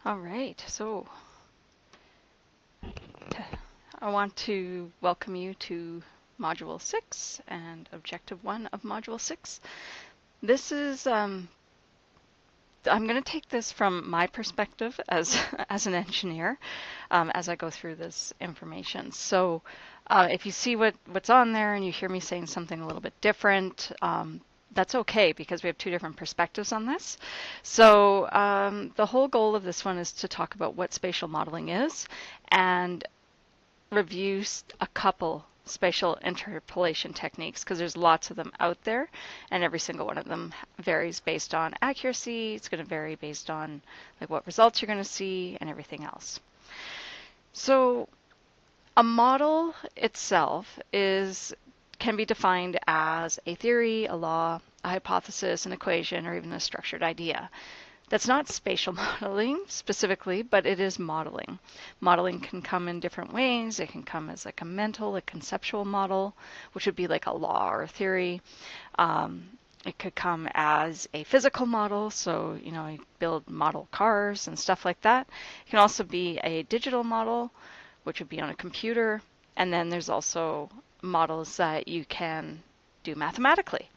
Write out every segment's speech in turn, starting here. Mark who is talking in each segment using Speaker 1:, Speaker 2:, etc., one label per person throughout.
Speaker 1: All right, so I want to welcome you to Module 6 and Objective 1 of Module 6. This is, I'm going to take this from my perspective as, as an engineer as I go through this information. So if you see what's on there and you hear me saying something a little bit different, that's okay because we have two different perspectives on this. So the whole goal of this one is to talk about what spatial modeling is and review a couple spatial interpolation techniques because there's lots of them out there and every single one of them varies based on accuracy. It's going to vary based on like what results you're going to see and everything else. So a model itself can be defined as a theory, a law, a hypothesis, an equation, or even a structured idea. That's not spatial modeling specifically, but it is modeling. Modeling can come in different ways. It can come as like a mental, a conceptual model, which would be like a law or a theory. It could come as a physical model, so you build model cars and stuff like that. It can also be a digital model, which would be on a computer, and then there's also models that you can do mathematically.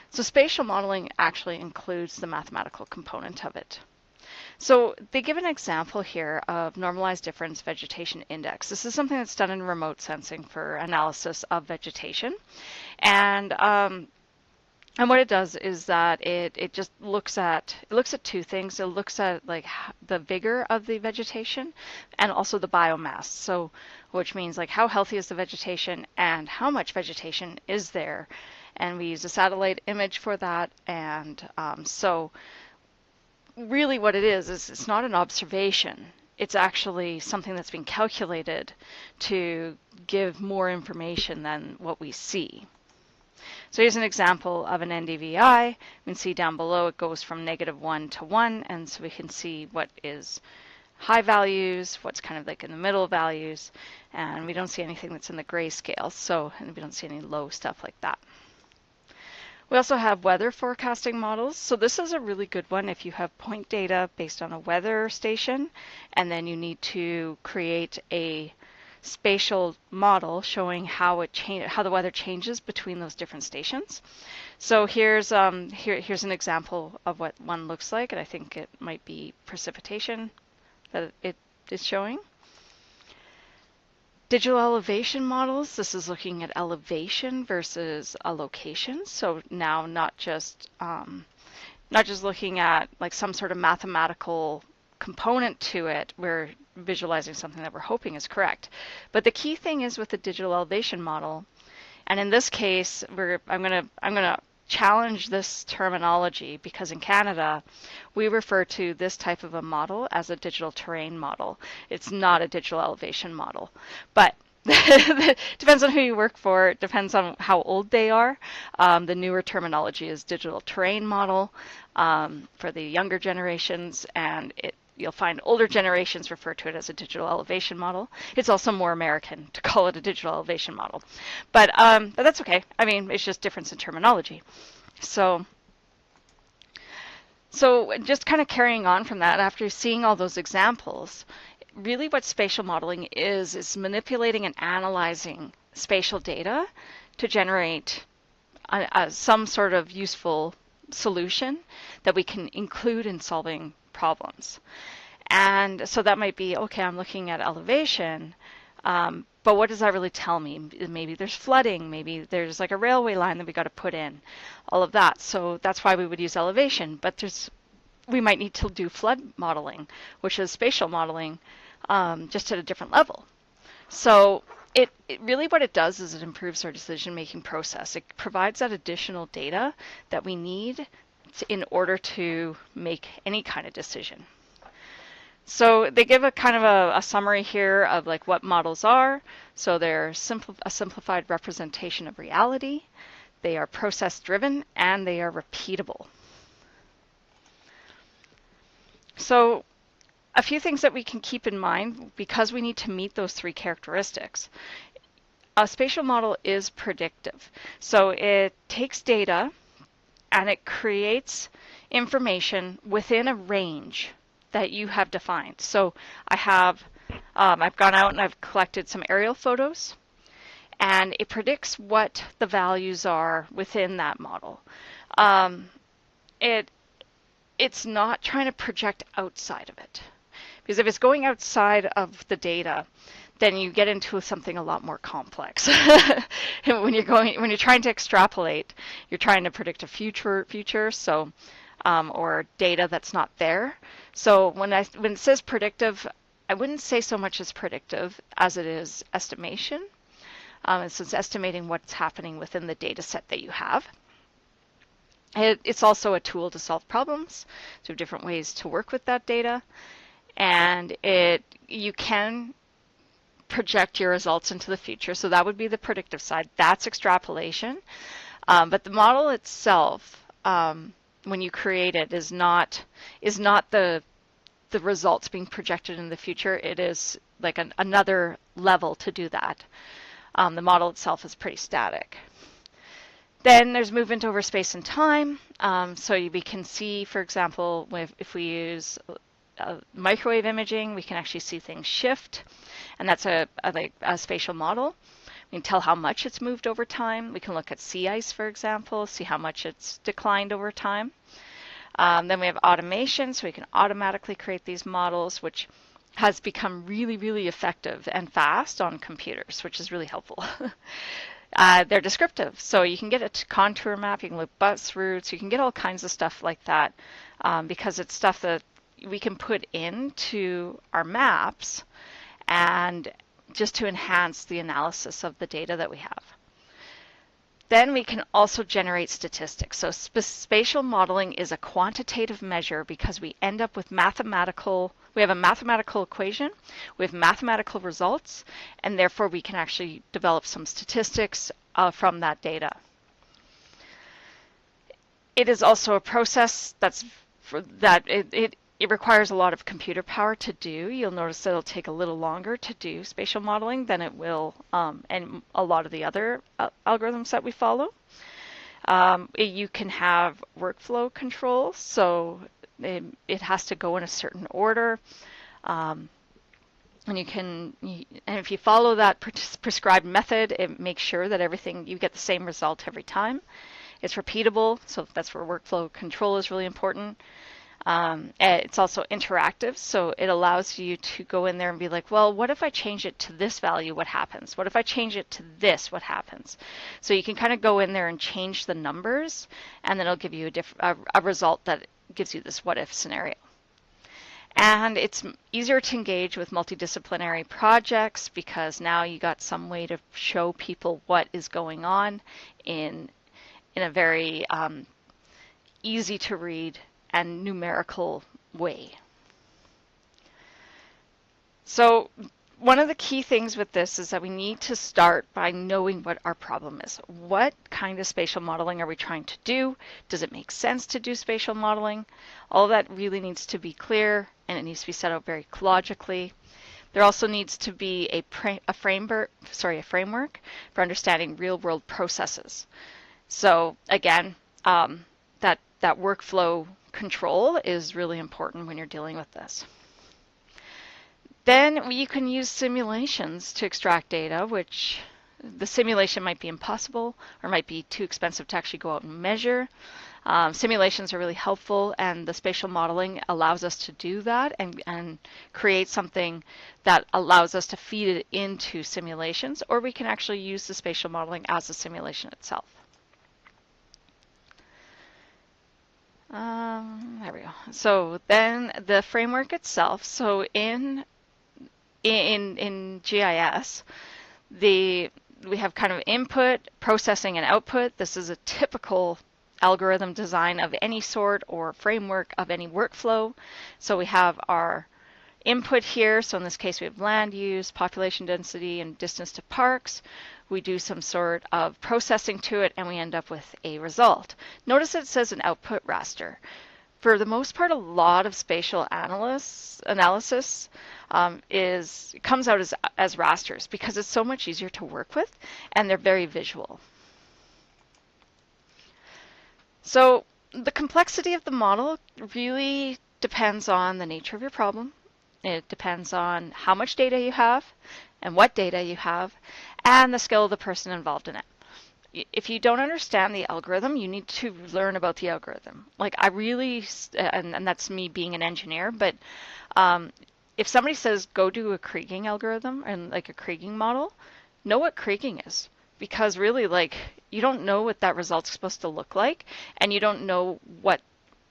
Speaker 1: So spatial modeling actually includes the mathematical component of it. So they give an example here of normalized difference vegetation index. This is something that's done in remote sensing for analysis of vegetation. And what it does is that it just looks at two things. It looks at like the vigor of the vegetation and also the biomass. So which means like how healthy is the vegetation and how much vegetation is there. And we use a satellite image for that. And so really what it is it's not an observation. It's actually something that's been calculated to give more information than what we see. So here's an example of an NDVI. We can see down below it goes from -1 to 1, and so we can see what is high values, what's kind of like in the middle values, and we don't see anything that's in the grayscale, so and we don't see any low stuff like that. We also have weather forecasting models. So this is a really good one if you have point data based on a weather station, and then you need to create a spatial model showing how the weather changes between those different stations. So here's here's an example of what one looks like, and I think it might be precipitation that it is showing. Digital elevation models, this is looking at elevation versus a location. So now not just looking at like some sort of mathematical component to it, we're visualizing something that we're hoping is correct. But the key thing is with the digital elevation model, and in this case, I'm gonna challenge this terminology because in Canada, we refer to this type of a model as a digital terrain model. It's not a digital elevation model, but depends on who you work for. It depends on how old they are. The newer terminology is digital terrain model for the younger generations, and you'll find older generations refer to it as a digital elevation model. It's also more American to call it a digital elevation model. But that's okay. I mean, it's just difference in terminology. So just kind of carrying on from that, after seeing all those examples, really what spatial modeling is manipulating and analyzing spatial data to generate some sort of useful solution that we can include in solving problems. And so that might be, okay, I'm looking at elevation, but what does that really tell me? Maybe there's flooding, maybe there's like a railway line that we got to put in, all of that. So that's why we would use elevation, but we might need to do flood modeling, which is spatial modeling, just at a different level. So it really what it does is it improves our decision-making process. It provides that additional data that we need in order to make any kind of decision. So they give a kind of a summary here of like what models are. So they're a simplified representation of reality, they are process-driven, and they are repeatable. So a few things that we can keep in mind because we need to meet those three characteristics. A spatial model is predictive. So it takes data and it creates information within a range that you have defined. So I've gone out and I've collected some aerial photos, and it predicts what the values are within that model. Um, it's not trying to project outside of it, because if it's going outside of the data, then you get into something a lot more complex. when you're trying to extrapolate, you're trying to predict a future, so or data that's not there. So when it says predictive, I wouldn't say so much as predictive as it is estimation. It's estimating what's happening within the data set that you have. It's also a tool to solve problems, so different ways to work with that data, and you can project your results into the future. So that would be the predictive side. That's extrapolation. But the model itself, when you create it, is not the results being projected in the future. It is like another level to do that. The model itself is pretty static. Then there's movement over space and time. So we can see, for example, if we use microwave imaging, we can actually see things shift, and that's a spatial model. We can tell how much it's moved over time. We can look at sea ice, for example, see how much it's declined over time. Then we have automation, so we can automatically create these models, which has become really, really effective and fast on computers, which is really helpful. They're descriptive, so you can get a contour map, you can look bus routes, you can get all kinds of stuff like that, because it's stuff that we can put into our maps and just to enhance the analysis of the data that we have. Then we can also generate statistics. So spatial modeling is a quantitative measure because we end up with we have a mathematical equation, we have mathematical results, and therefore we can actually develop some statistics from that data. It is also a process it requires a lot of computer power to do. You'll notice that it'll take a little longer to do spatial modeling than it will and a lot of the other algorithms that we follow. You can have workflow control, so it has to go in a certain order. And if you follow that prescribed method, it makes sure that you get the same result every time. It's repeatable, so that's where workflow control is really important. It's also interactive, so it allows you to go in there and be like, well, what if I change it to this value, what happens? What if I change it to this, what happens? So you can kind of go in there and change the numbers, and then it'll give you a result that gives you this what-if scenario. And it's easier to engage with multidisciplinary projects because now you got some way to show people what is going on in a very easy to read and numerical way. So one of the key things with this is that we need to start by knowing what our problem is. What kind of spatial modeling are we trying to do? Does it make sense to do spatial modeling? All of that really needs to be clear, and it needs to be set out very logically. There also needs to be a framework for understanding real-world processes. So again, that workflow control is really important when you're dealing with this. Then you can use simulations to extract data, which the simulation might be impossible or might be too expensive to actually go out and measure. Simulations are really helpful, and the spatial modeling allows us to do that and create something that allows us to feed it into simulations, or we can actually use the spatial modeling as a simulation itself. There we go. So then the framework itself. So in GIS, we have kind of input, processing, and output. This is a typical algorithm design of any sort or framework of any workflow. So we have our input here. So in this case, we have land use, population density, and distance to parks. We do some sort of processing to it, and we end up with a result. Notice it says an output raster. For the most part, a lot of spatial analysis comes out as rasters because it's so much easier to work with, and they're very visual. So the complexity of the model really depends on the nature of your problem. It depends on how much data you have and what data you have and the skill of the person involved in it. If you don't understand the algorithm, you need to learn about the algorithm. Like I really, and that's me being an engineer, but if somebody says go do a kriging algorithm and like a kriging model, know what kriging is. Because really, like, you don't know what that result's supposed to look like, and you don't know what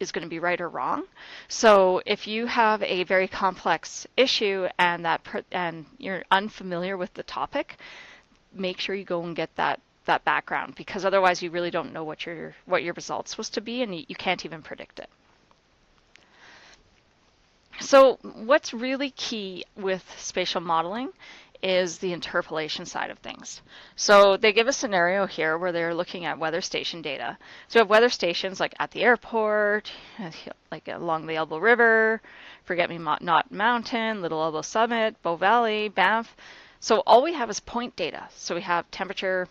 Speaker 1: is going to be right or wrong. So if you have a very complex issue and and you're unfamiliar with the topic, make sure you go and get that background, because otherwise you really don't know what your result's supposed to be, and you can't even predict it. So what's really key with spatial modeling is the interpolation side of things. So they give a scenario here where they're looking at weather station data. So we have weather stations like at the airport, like along the Elbow River, Forget-Me-Not Mountain, Little Elbow Summit, Bow Valley, Banff. So all we have is point data. So we have temperature,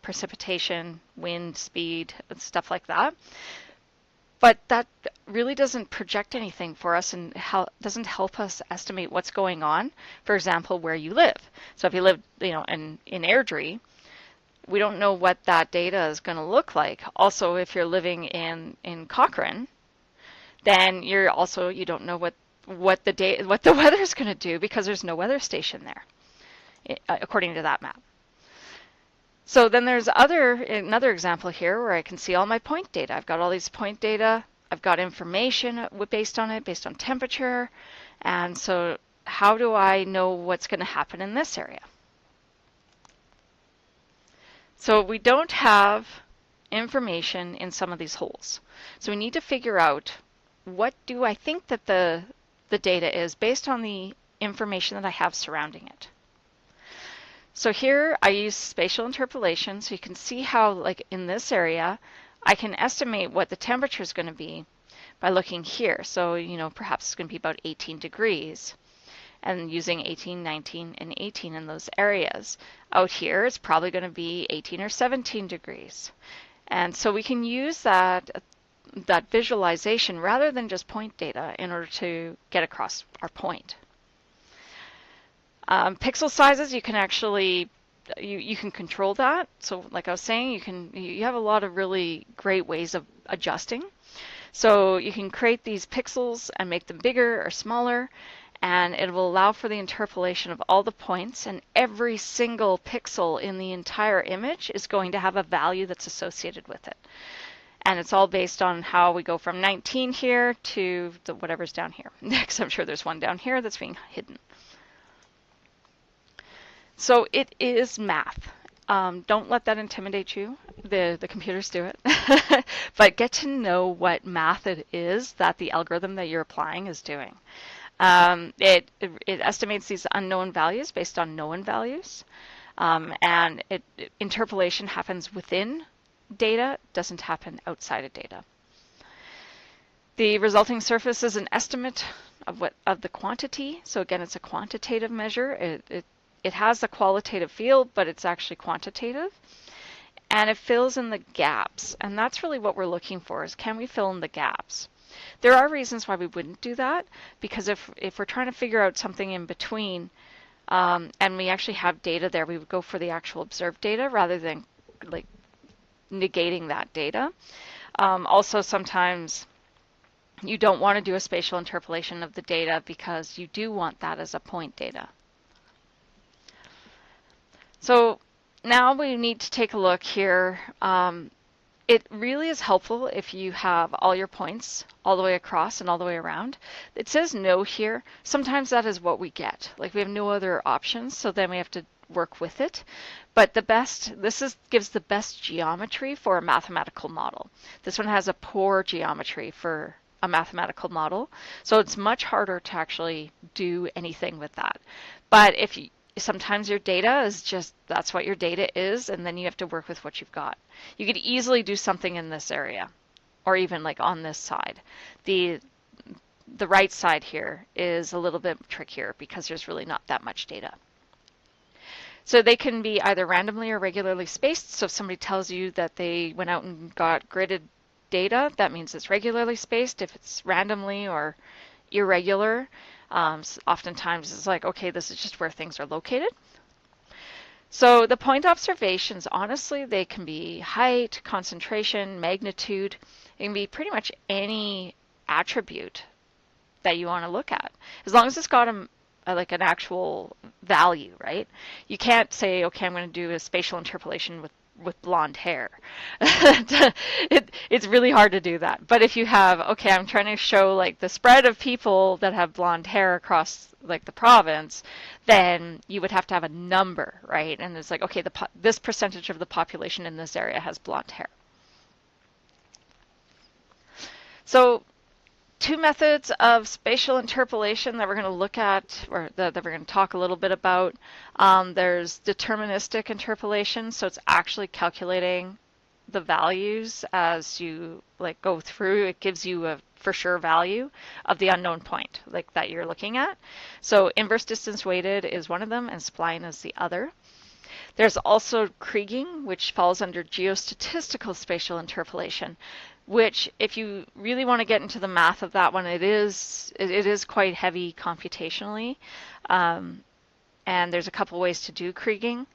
Speaker 1: precipitation, wind, speed, stuff like that. But that really doesn't project anything for us and doesn't help us estimate what's going on. For example, where you live. So if you live, in Airdrie, we don't know what that data is going to look like. Also, if you're living in Cochrane, then you don't know what the weather is going to do, because there's no weather station there, according to that map. So then there's another example here where I can see all my point data. I've got all these point data. I've got information based on it, based on temperature. And so how do I know what's going to happen in this area? So we don't have information in some of these holes. So we need to figure out, what do I think that the data is based on the information that I have surrounding it. So here I use spatial interpolation, so you can see how, like in this area, I can estimate what the temperature is going to be by looking here. So, perhaps it's going to be about 18 degrees, and using 18, 19, and 18 in those areas. Out here, it's probably going to be 18 or 17 degrees. And so we can use that visualization rather than just point data in order to get across our point. Pixel sizes, you can actually you can control that. So like I was saying, you have a lot of really great ways of adjusting. So you can create these pixels and make them bigger or smaller, and it will allow for the interpolation of all the points, and every single pixel in the entire image is going to have a value that's associated with it. And it's all based on how we go from 19 here to whatever's down here. Because I'm sure there's one down here that's being hidden. So it is math. Don't let that intimidate you. The computers do it. But get to know what math it is that the algorithm that you're applying is doing. It estimates these unknown values based on known values. And interpolation happens within data, doesn't happen outside of data. The resulting surface is an estimate of the quantity. So again, it's a quantitative measure. It has a qualitative field, but it's actually quantitative. And it fills in the gaps. And that's really what we're looking for, is can we fill in the gaps? There are reasons why we wouldn't do that, because if we're trying to figure out something in between, and we actually have data there, we would go for the actual observed data rather than like negating that data. Also, sometimes you don't want to do a spatial interpolation of the data because you do want that as a point data. So now we need to take a look here. It really is helpful if you have all your points all the way across and all the way around. It says no here. Sometimes that is what we get. Like we have no other options, so then we have to work with it. But this gives the best geometry for a mathematical model. This one has a poor geometry for a mathematical model, so it's much harder to actually do anything with that. But sometimes your data is just, that's what your data is, and then you have to work with what you've got. You could easily do something in this area, or even like on this side. The right side here is a little bit trickier because there's really not that much data. So they can be either randomly or regularly spaced. So if somebody tells you that they went out and got gridded data, that means it's regularly spaced. If it's randomly or irregular, oftentimes it's like, okay, this is just where things are located. So the point observations, honestly, they can be height, concentration, magnitude. It can be pretty much any attribute that you want to look at, as long as it's got like an actual value, right? You can't say, okay, I'm going to do a spatial interpolation with blonde hair. It's really hard to do that. But if you have, okay, I'm trying to show like the spread of people that have blonde hair across like the province, then you would have to have a number, right? And it's like, okay, this percentage of the population in this area has blonde hair. So two methods of spatial interpolation that we're going to look at, or that we're going to talk a little bit about. There's deterministic interpolation, so it's actually calculating the values as you like go through. It gives you a for sure value of the unknown point like that you're looking at. So inverse distance weighted is one of them, and spline is the other. There's also kriging, which falls under geostatistical spatial interpolation, which if you really want to get into the math of that one, it is quite heavy computationally. And there's a couple ways to do kriging.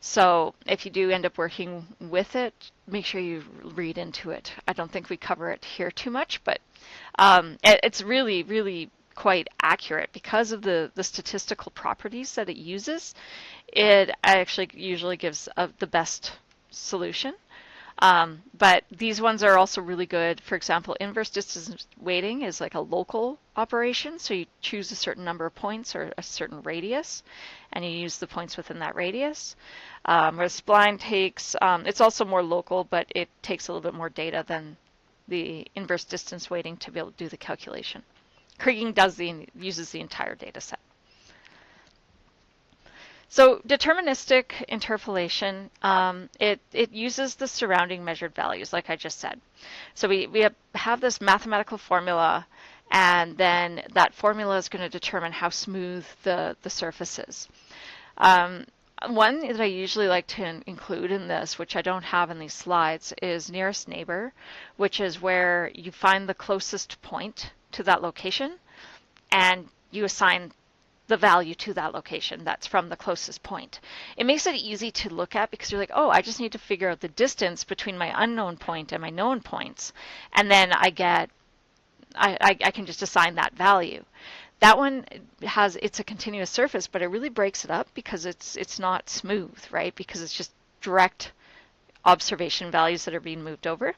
Speaker 1: So if you do end up working with it, make sure you read into it. I don't think we cover it here too much, but it's really, really quite accurate because of the statistical properties that it uses. It actually usually gives the best solution. But these ones are also really good. For example, inverse distance weighting is like a local operation. So you choose a certain number of points or a certain radius, and you use the points within that radius. Where spline takes, it's also more local, but it takes a little bit more data than the inverse distance weighting to be able to do the calculation. Kriging uses the entire data set. So deterministic interpolation, it uses the surrounding measured values, like I just said. So we have this mathematical formula, and then that formula is going to determine how smooth the surface is. One that I usually like to include in this, which I don't have in these slides, is nearest neighbor, which is where you find the closest point to that location, and you assign the value to that location that's from the closest point. It makes it easy to look at because you're like, oh, I just need to figure out the distance between my unknown point and my known points, and then I can just assign that value. That one it's a continuous surface, but it really breaks it up because it's not smooth, right? Because it's just direct observation values that are being moved over.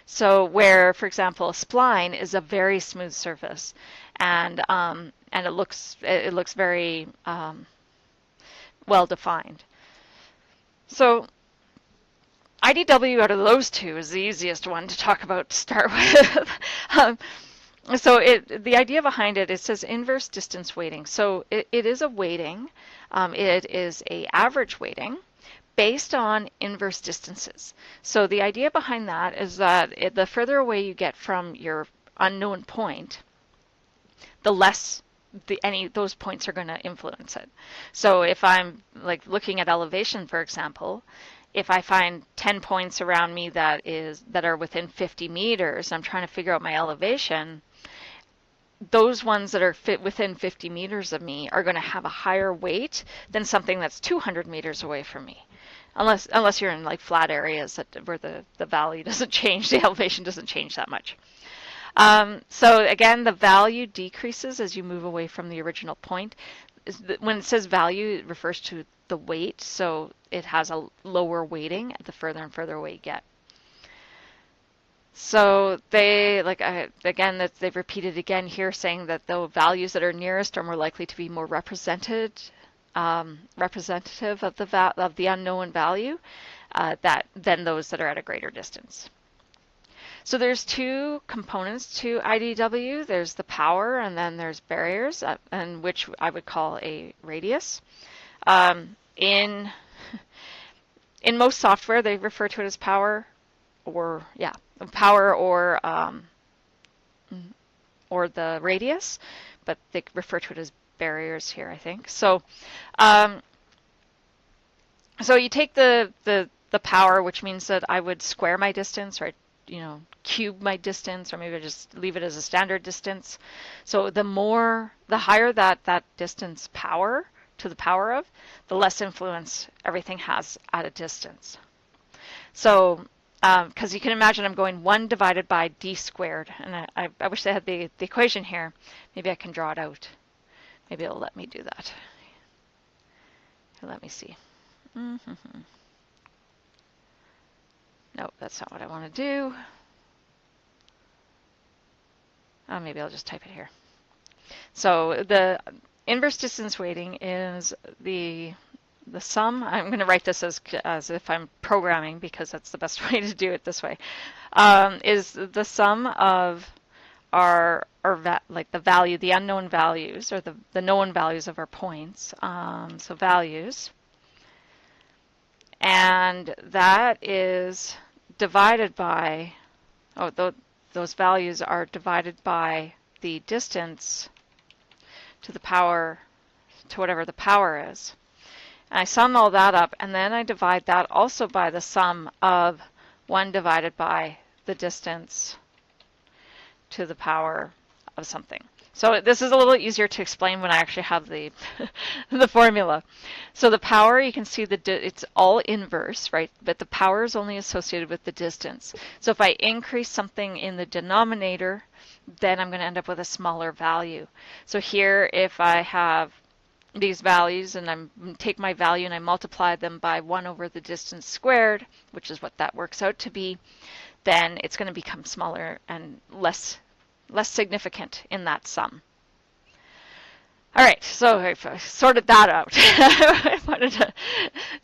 Speaker 1: So where, for example, a spline is a very smooth surface, and it looks very well defined. So IDW out of those two is the easiest one to talk about to start with. So the idea behind it says inverse distance weighting. So it is a weighting. It is a average weighting based on inverse distances. So the idea behind that is that the further away you get from your unknown point, the less those points are going to influence it. So if I'm like looking at elevation, for example, if I find 10 points around me that are within 50 meters, I'm trying to figure out my elevation, those ones that are within 50 meters of me are going to have a higher weight than something that's 200 meters away from me. Unless you're in like flat areas where the value doesn't change, the elevation doesn't change that much. So again, the value decreases as you move away from the original point. When it says value, it refers to the weight, so it has a lower weighting the further and further away you get. So they've repeated again here, saying that the values that are nearest are more likely to be more representative of the unknown value than those that are at a greater distance. So there's two components to IDW. There's the power, and then there's barriers, and which I would call a radius. In most software, they refer to it as power, or the radius, but they refer to it as barriers here, I think. So, so you take the power, which means that I would square my distance, or
Speaker 2: cube my distance, or maybe I just leave it as a standard distance. So the higher that distance power to the power of, the less influence everything has at a distance. So, because you can imagine I'm going 1 divided by d squared, and I wish I had the equation here. Maybe I can draw it out. Maybe it'll let me do that. Let me see. Nope, that's not what I want to do. Oh, maybe I'll just type it here. So the inverse distance weighting is the sum. I'm going to write this as if I'm programming, because that's the best way to do it this way. Is the sum of our like the value, the unknown values, or the known values of our points. So values, and that is divided by, those values are divided by the distance to the power, to whatever the power is. And I sum all that up, and then I divide that also by the sum of 1 divided by the distance to the power of something. So this is a little easier to explain when I actually have the the formula. So the power, you can see it's all inverse, right? But the power is only associated with the distance. So if I increase something in the denominator, then I'm going to end up with a smaller value. So here, if I have these values and I take my value and I multiply them by 1 over the distance squared, which is what that works out to be, then it's going to become smaller and less significant in that sum. All right, so I've sorted that out. I wanted to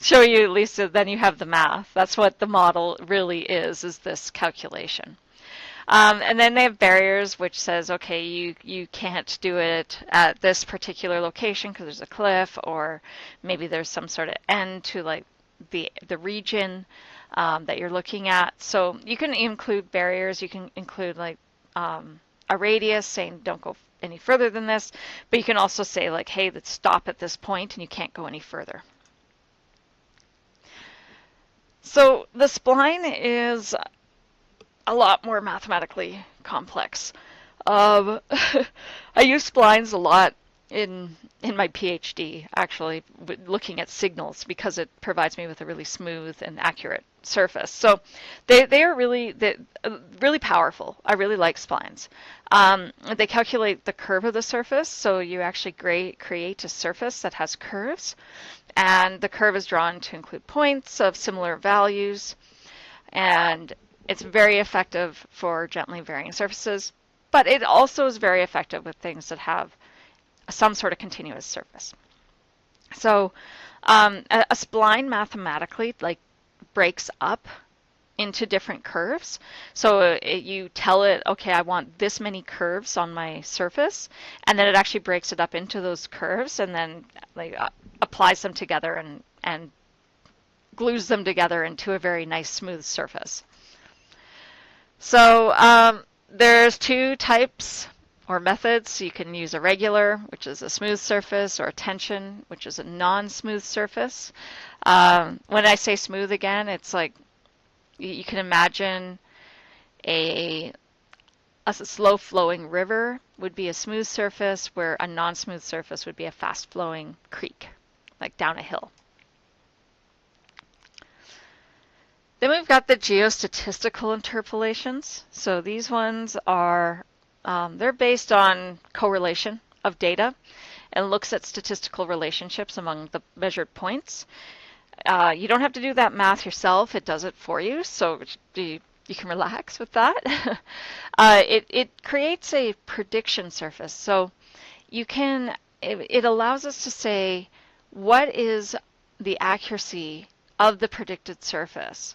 Speaker 2: show you at least, so then you have the math. That's what the model really is this calculation. And then they have barriers, which says, okay, you can't do it at this particular location because there's a cliff, or maybe there's some sort of end to like the region that you're looking at. So you can include barriers. You can include like a radius saying don't go any further than this, but you can also say like, hey, let's stop at this point and you can't go any further. So the spline is a lot more mathematically complex. I use splines a lot in my PhD, actually, looking at signals, because it provides me with a really smooth and accurate surface. So they are really powerful. I really like splines. They calculate the curve of the surface, so you actually create a surface that has curves, and the curve is drawn to include points of similar values, and it's very effective for gently varying surfaces, but it also is very effective with things that have some sort of continuous surface. So a spline mathematically breaks up into different curves. So you tell it, okay, I want this many curves on my surface, and then it actually breaks it up into those curves, and then applies them together and glues them together into a very nice smooth surface. So there's 2 types or methods. You can use a regular, which is a smooth surface, or a tension, which is a non-smooth surface. When I say smooth again, it's like you can imagine a slow-flowing river would be a smooth surface, where a non-smooth surface would be a fast-flowing creek, like down a hill. Then we've got the geostatistical interpolations. So these ones are, they're based on correlation of data and looks at statistical relationships among the measured points. You don't have to do that math yourself. It does it for you, so you can relax with that. It creates a prediction surface. So it allows us to say, what is the accuracy of the predicted surface,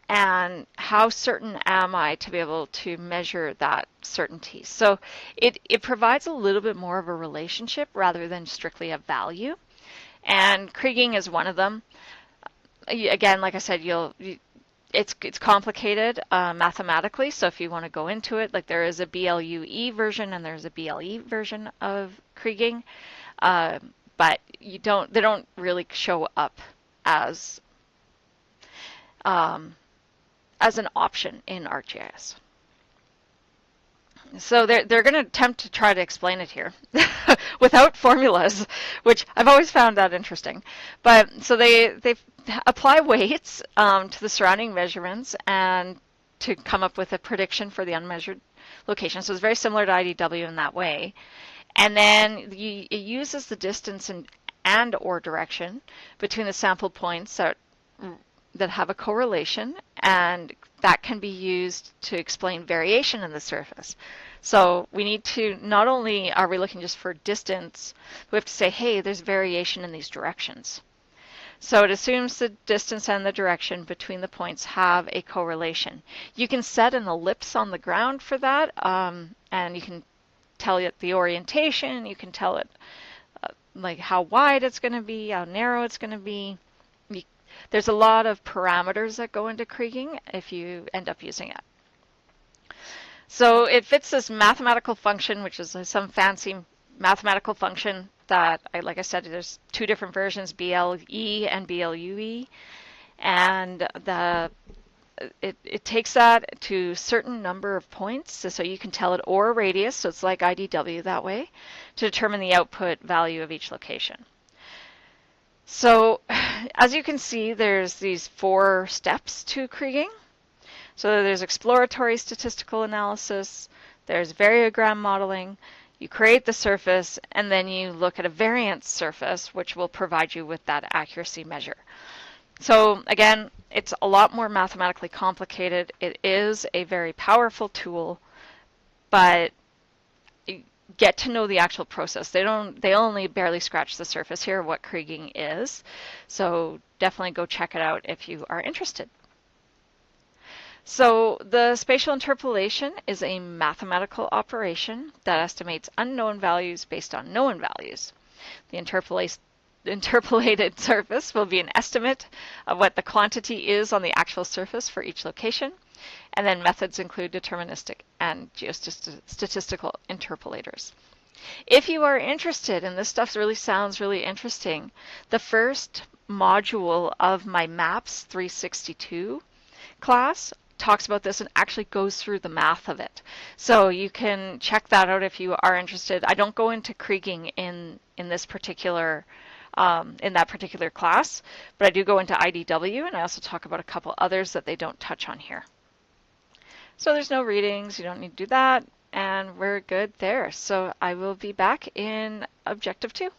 Speaker 2: and how certain am I to be able to measure that certainty. So it provides a little bit more of a relationship rather than strictly a value, and kriging is one of them. Again, like I said, it's complicated mathematically, so if you want to go into it, like there is a BLUE version and there's a BLE version of kriging, but they don't really show up as as an option in ArcGIS. So they're going to attempt to try to explain it here without formulas, which I've always found that interesting. But so they apply weights to the surrounding measurements and to come up with a prediction for the unmeasured location. So it's very similar to IDW in that way. And then it uses the distance and or direction between the sample points that have a correlation, and that can be used to explain variation in the surface. So we need to, not only are we looking just for distance, we have to say, hey, there's variation in these directions. So it assumes the distance and the direction between the points have a correlation. You can set an ellipse on the ground for that, and you can tell it the orientation, you can tell it like how wide it's going to be, how narrow it's going to be. There's a lot of parameters that go into kriging if you end up using it. So it fits this mathematical function, which is some fancy mathematical function that, like I said, there's two different versions, BLE and BLUE. And it takes that to a certain number of points, so you can tell it or a radius, so it's like IDW that way, to determine the output value of each location. So as you can see, there's these 4 steps to kriging. So there's exploratory statistical analysis, there's variogram modeling, you create the surface, and then you look at a variance surface, which will provide you with that accuracy measure. So again, it's a lot more mathematically complicated. It is a very powerful tool, but get to know the actual process. They only barely scratch the surface here of what kriging is. So definitely go check it out if you are interested. So the spatial interpolation is a mathematical operation that estimates unknown values based on known values. The interpolated surface will be an estimate of what the quantity is on the actual surface for each location, and then methods include deterministic and geostatistical interpolators. If you are interested, and this stuff really sounds really interesting, the first module of my Maps 362 class talks about this and actually goes through the math of it. So you can check that out if you are interested. I don't go into kriging in this particular in that particular class, but I do go into IDW, and I also talk about a couple others that they don't touch on here. So there's no readings, you don't need to do that, and we're good there. So I will be back in Objective 2.